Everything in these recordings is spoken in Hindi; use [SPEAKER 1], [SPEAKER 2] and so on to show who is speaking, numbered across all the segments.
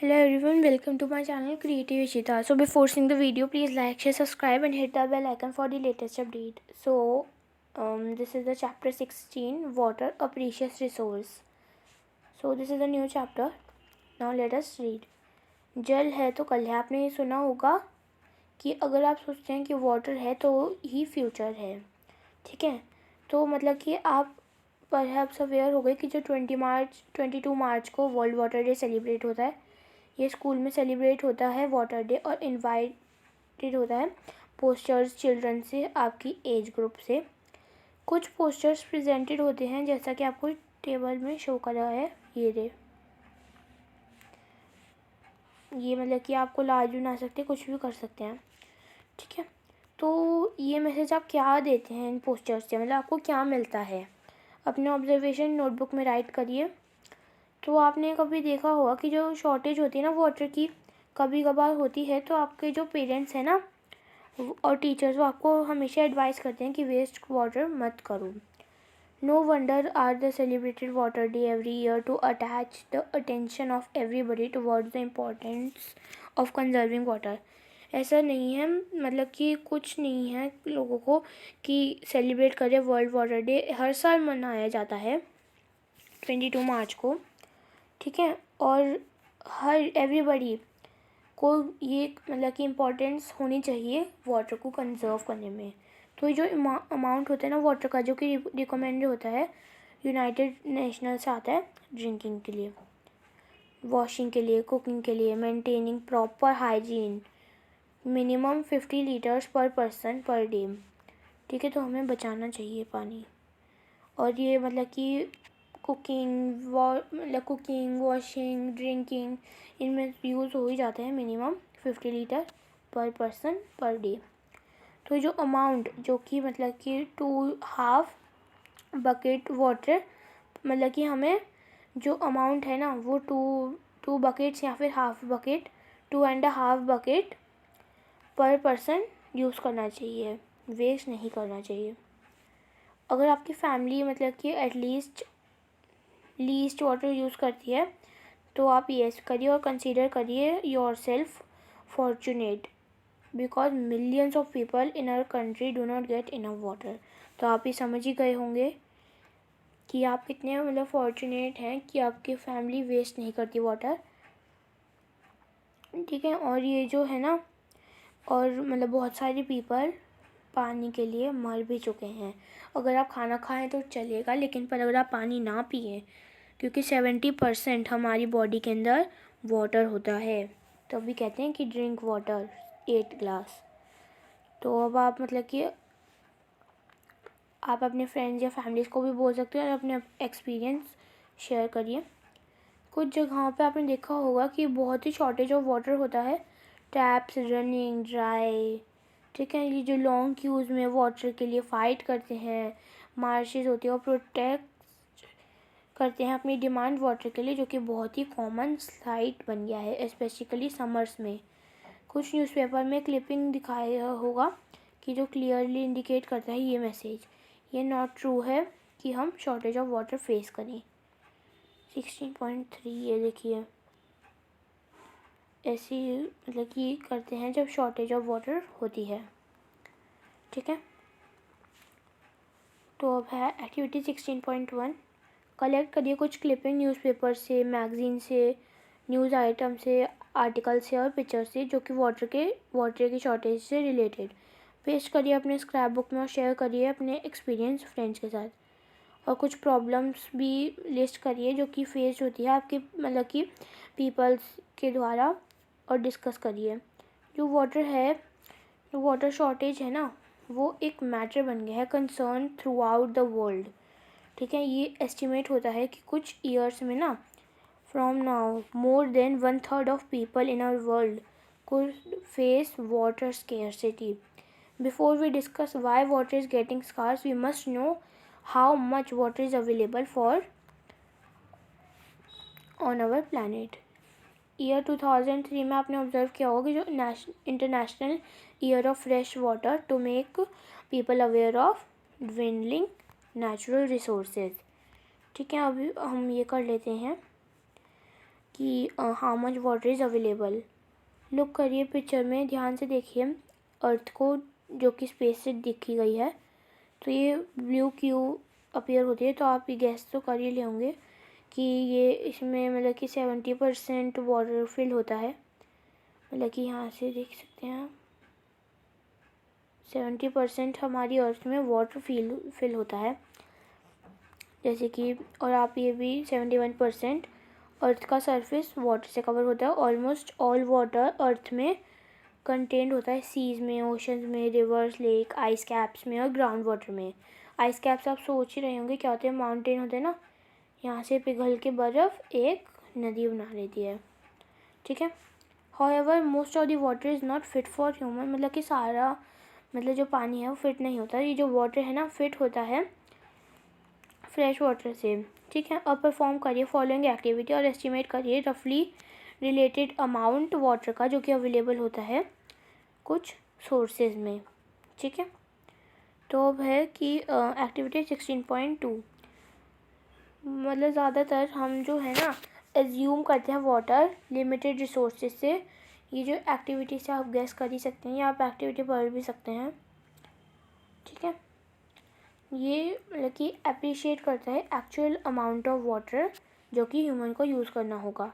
[SPEAKER 1] Hello everyone, welcome to my channel Creative Ishita. So before seeing the video, please like, share, subscribe and hit the bell icon for the latest update. So this is the chapter 16, Water, a Precious Resource. So this is a new chapter. Now let us read. जल है तो कल है. आपने ये सुना होगा कि अगर आप सोचते हैं कि वाटर है तो ही फ्यूचर है. ठीक है, तो मतलब कि आप परहैप्स अवेयर हो गए कि जो 22 मार्च को वर्ल्ड वाटर डे सेलिब्रेट होता है. ये स्कूल में सेलिब्रेट होता है वाटर डे और इनवाइटेड होता है पोस्टर्स चिल्ड्रन से, आपकी एज ग्रुप से. कुछ पोस्टर्स प्रेजेंटेड होते हैं जैसा कि आपको टेबल में शो कर रहा है. ये मतलब कि आपको लाज बना सकते, कुछ भी कर सकते हैं. ठीक है, तो ये मैसेज आप क्या देते हैं इन पोस्टर्स से, मतलब आपको क्या मिलता है. अपने ऑब्जर्वेशन नोटबुक में राइट करिए. तो आपने कभी देखा होगा कि जो शॉर्टेज होती है ना वाटर की, कभी कभार होती है, तो आपके जो पेरेंट्स हैं ना और टीचर्स, वो आपको हमेशा एडवाइस करते हैं कि वेस्ट वाटर मत करो. No wonder are the celebrated water day every year to attach the attention of everybody towards the importance of conserving water. ऐसा नहीं है, मतलब कि कुछ नहीं है लोगों को कि सेलिब्रेट करें वर्ल्ड वाटर डे. हर साल मनाया जाता है 22 मार्च को. ठीक है, और हर एवरीबडी को ये मतलब कि इम्पोर्टेंस होनी चाहिए वाटर को कंजर्व करने में. तो ये जो अमाउंट होता है ना वाटर का, जो कि रिकमेंडेड होता है यूनाइटेड नेशनल से आता है ड्रिंकिंग के लिए, वॉशिंग के लिए, कुकिंग के लिए, maintaining proper hygiene, minimum 50 litres पर पर्सन पर डे. ठीक है, तो हमें बचाना चाहिए पानी. और ये मतलब कि कुकिंग वॉशिंग ड्रिंकिंग इनमें यूज़ हो ही जाता है मिनिमम 50 लीटर पर पर्सन पर डे. तो जो अमाउंट, जो कि मतलब कि 2.5 बकेट वाटर, मतलब कि हमें जो अमाउंट है ना वो 2 बकेट्स या फिर हाफ बकेट, 2.5 बकेट पर पर्सन यूज़ करना चाहिए, वेस्ट नहीं करना चाहिए. अगर आपकी फैमिली मतलब कि एटलीस्ट लीस्ट वाटर यूज़ करती है तो आप येस करिए और कंसीडर करिए your self fortunate, because millions of people in our country do not get enough water. तो आप ये समझ ही गए होंगे कि आप कितने मतलब फॉर्चुनेट हैं कि आपकी फैमिली वेस्ट नहीं करती वाटर. ठीक है, और ये जो है ना, और मतलब बहुत सारे पीपल पानी के लिए मर भी चुके हैं. अगर आप खाना खाएं तो चलेगा, लेकिन पर अगर आप पानी ना पिए, क्योंकि 70% हमारी बॉडी के अंदर वाटर होता है, तो अभी कहते हैं कि ड्रिंक वाटर 8 ग्लास. तो अब आप मतलब कि आप अपने फ्रेंड्स या फैमिलीज़ को भी बोल सकते हो और अपने एक्सपीरियंस शेयर करिए. कुछ जगहों पे आपने देखा होगा कि बहुत ही शॉर्टेज ऑफ वाटर होता है, टैप्स रनिंग ड्राई. ठीक है, ये जो लॉन्ग क्यूज़ में वाटर के लिए फ़ाइट करते हैं, मार्शेज होती है और प्रोटेक्ट करते हैं अपनी डिमांड वाटर के लिए, जो कि बहुत ही कॉमन साइट बन गया है स्पेसिफिकली समर्स में. कुछ न्यूज़पेपर में क्लिपिंग दिखाया होगा कि जो क्लियरली इंडिकेट करता है ये मैसेज. ये नॉट ट्रू है कि हम शॉर्टेज ऑफ वाटर फेस करें. 16.3 ये देखिए, ऐसी मतलब कि करते हैं जब शॉर्टेज ऑफ वाटर होती है. ठीक है, तो अब है एक्टिविटी 16.1. कलेक्ट करिए कुछ क्लिपिंग न्यूज़पेपर से, मैगज़ीन से, न्यूज़ आइटम से, आर्टिकल से और पिक्चर से, जो कि वाटर की शॉर्टेज से रिलेटेड. पेस्ट करिए अपने स्क्रैप बुक में और शेयर करिए अपने एक्सपीरियंस फ्रेंड्स के साथ. और कुछ प्रॉब्लम्स भी लिस्ट करिए जो कि फेस होती है आपके मतलब कि पीपल्स के द्वारा, और डिस्कस करिए. जो वाटर शॉर्टेज है ना, वो एक मैटर बन गया है concern through out the world. ठीक है, ये एस्टिमेट होता है कि कुछ ईयर्स में ना, from now more than 1/3 of people in our world could face water scarcity. Before we discuss why water is getting scarce, we must know how much water is available for on our planet. Year 2003 में आपने ऑब्जर्व किया होगा कि जो international year of fresh water to make people aware of dwindling natural resources. ठीक है, अभी हम ये कर लेते हैं. कि how much water is available. Look करिए पिक्चर में, ध्यान से देखिए अर्थ को जो कि स्पेस से दिखी गई है। तो ये ब्लू क्यों अपीयर होती है, तो आप ये गैस तो कर ही ले होंगे कि ये इसमें मतलब कि 70% वाटर फिल होता है। मतलब कि यहाँ से देख सकते हैं 70% हमारी अर्थ में वाटर फिल होता है। जैसे कि और आप ये भी 71% अर्थ का सरफेस वाटर से कवर होता है। ऑलमोस्ट ऑल वाटर अर्थ में कंटेंट होता है, सीज में, ओशंस में, रिवर्स, लेक, आइस कैप्स में और ग्राउंड वाटर में। आइस कैप्स आप सोच ही रहे होंगे क्या होते हैं, माउंटेन होते हैं ना, यहाँ से पिघल के बर्फ़ एक नदी बना लेती है। ठीक है। However most of the water is not fit for human, मतलब कि सारा मतलब जो पानी है वो फिट नहीं होता। ये जो वाटर है ना फिट होता है फ्रेश वाटर से। ठीक है। अब परफॉर्म करिए फॉलोइंग एक्टिविटी और एस्टिमेट करिए रफली रिलेटेड अमाउंट वाटर का जो कि अवेलेबल होता है कुछ सोर्सेज में। ठीक है। तो अब है कि एक्टिविटी 16.2, मतलब ज़्यादातर हम जो है ना एज्यूम करते हैं वाटर लिमिटेड रिसोर्सेज से। ये जो एक्टिविटी से आप गेस कर ही सकते हैं या आप एक्टिविटी पढ़ भी सकते हैं। ठीक है। ये मतलब कि अप्रिशिएट करता है एक्चुअल अमाउंट ऑफ वाटर जो कि ह्यूमन को यूज़ करना होगा।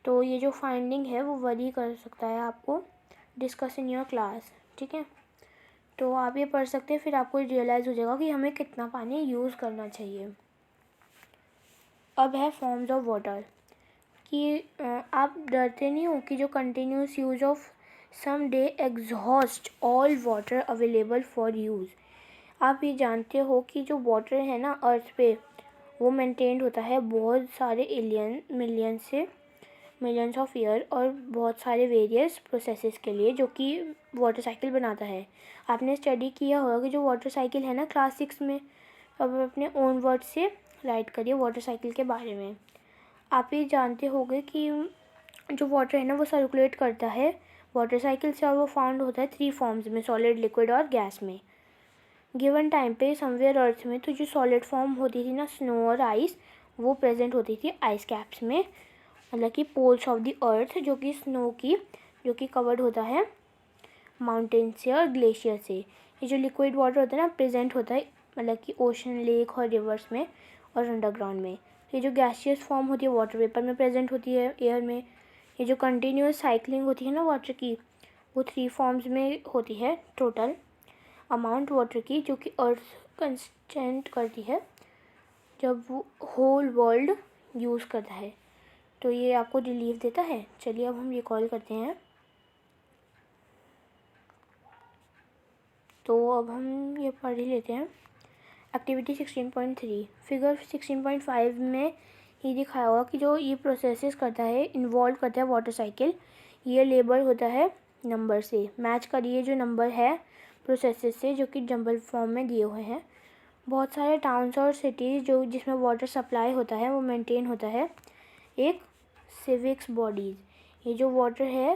[SPEAKER 1] तो ये जो फाइंडिंग है वो वरी कर सकता है आपको डिस्कस इन योर क्लास। ठीक है। तो आप ये पढ़ सकते हैं, फिर आपको रियलाइज़ हो जाएगा कि हमें कितना पानी यूज़ करना चाहिए। अब है फॉर्म्स ऑफ वाटर कि आप डरते नहीं हो कि जो continuous use of some day exhaust all water available for use. आप ये जानते हो कि जो वाटर है ना अर्थ पे वो मेंटेन्ड होता है बहुत सारे मिलियंस ऑफ ईयर और बहुत सारे वेरियस प्रोसेसेस के लिए जो कि वाटर साइकिल बनाता है। आपने स्टडी किया होगा कि जो वाटर साइकिल है ना क्लास 6 में। अब अपने ओन वर्ड से राइट करिए वाटर साइकिल के बारे में। आप ये जानते होंगे कि जो वाटर है ना वो सर्कुलेट करता है वाटर साइकिल से और वो फाउंड होता है 3 फॉर्म्स में, सॉलिड, लिक्विड और गैस में। गिवन टाइम पे समवेयर अर्थ में तो जो सॉलिड फॉर्म होती थी ना स्नो और आइस वो प्रेजेंट होती थी आइस कैप्स में, मतलब कि पोल्स ऑफ द अर्थ जो कि स्नो की जो कि कवर्ड होता है माउंटेन से और ग्लेशियर से। ये जो लिक्विड वाटर होता है ना प्रेजेंट होता है मतलब कि ओशन, लेक और रिवर्स में और अंडरग्राउंड में। ये जो गैसियस फॉर्म होती है वाटर वेपर में प्रेजेंट होती है एयर में। ये जो कंटिन्यूस साइकिलिंग होती है ना वाटर की वो 3 फॉर्म्स में होती है टोटल अमाउंट वाटर की जो कि अर्थ कंस्टेंट करती है जब वो होल वर्ल्ड यूज़ करता है। तो ये आपको रिलीफ देता है। चलिए अब हम रिकॉल करते हैं। तो अब हम ये पढ़ ही लेते हैं। एक्टिविटी 16.3 फिगर 16.5 में ही दिखाया हुआ कि जो ये प्रोसेसेस करता है इन्वॉल्व करता है वाटर साइकिल, ये लेबल होता है नंबर से। मैच करिए जो नंबर है प्रोसेसेस से जो कि जंबल फॉर्म में दिए हुए हैं। बहुत सारे टाउन्स और सिटीज़ जो जिसमें वाटर सप्लाई होता है वो मेंटेन होता है एक सिविक्स बॉडीज़। ये जो वाटर है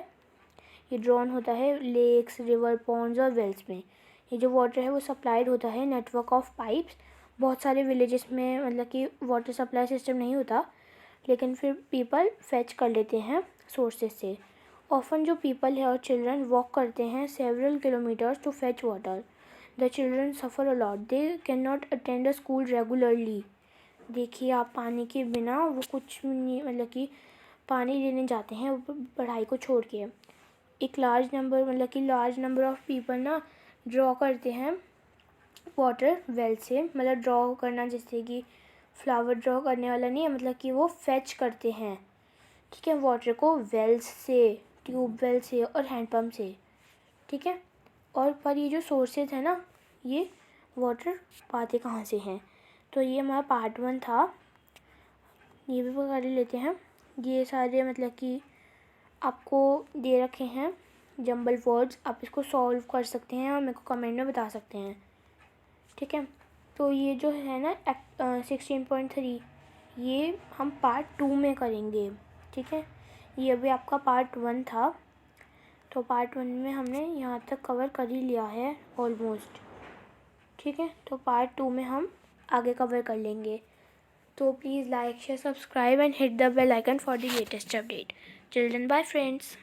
[SPEAKER 1] ये ड्रॉन होता है लेक्स, रिवर, पॉन्ड्स और वेल्स में। ये जो वाटर है वो सप्लाइड होता है नेटवर्क ऑफ पाइप्स। बहुत सारे विलेजेस में मतलब कि वाटर सप्लाई सिस्टम नहीं होता लेकिन फिर पीपल फेच कर लेते हैं सोर्सेज से। ऑफन जो पीपल है और चिल्ड्रन वॉक करते हैं several kilometres to fetch water. The children suffer a lot, they can not attend a school regularly. देखिए आप पानी के बिना वो कुछ नहीं मतलब कि पानी लेने जाते हैं पढ़ाई को छोड़ के। एक लार्ज नंबर ऑफ पीपल ना ड्रॉ करते हैं वाटर वेल से, मतलब ड्रॉ करना जैसे कि फ्लावर ड्रॉ करने वाला नहीं है, मतलब कि वो फेच करते हैं। ठीक है। वाटर को वेल्स से, ट्यूबवेल से और हैंडपम्प से। ठीक है। और पर ये जो सोर्सेज है ना ये वाटर पाते कहाँ से हैं। तो ये हमारा पार्ट 1 था, ये भी कर लेते हैं। ये सारे मतलब कि आपको दे रखे हैं जंबल वर्ड्स, आप इसको सॉल्व कर सकते हैं और मेरे को कमेंट में बता सकते हैं। ठीक है। तो ये जो है ना 16.3 ये हम पार्ट 2 में करेंगे। ठीक है। ये अभी आपका पार्ट 1 था तो पार्ट 1 में हमने यहाँ तक कवर कर ही लिया है ऑलमोस्ट। ठीक है। तो पार्ट 2 में हम आगे कवर कर लेंगे। तो please like share subscribe and hit the bell icon for the latest update. Till then, bye friends.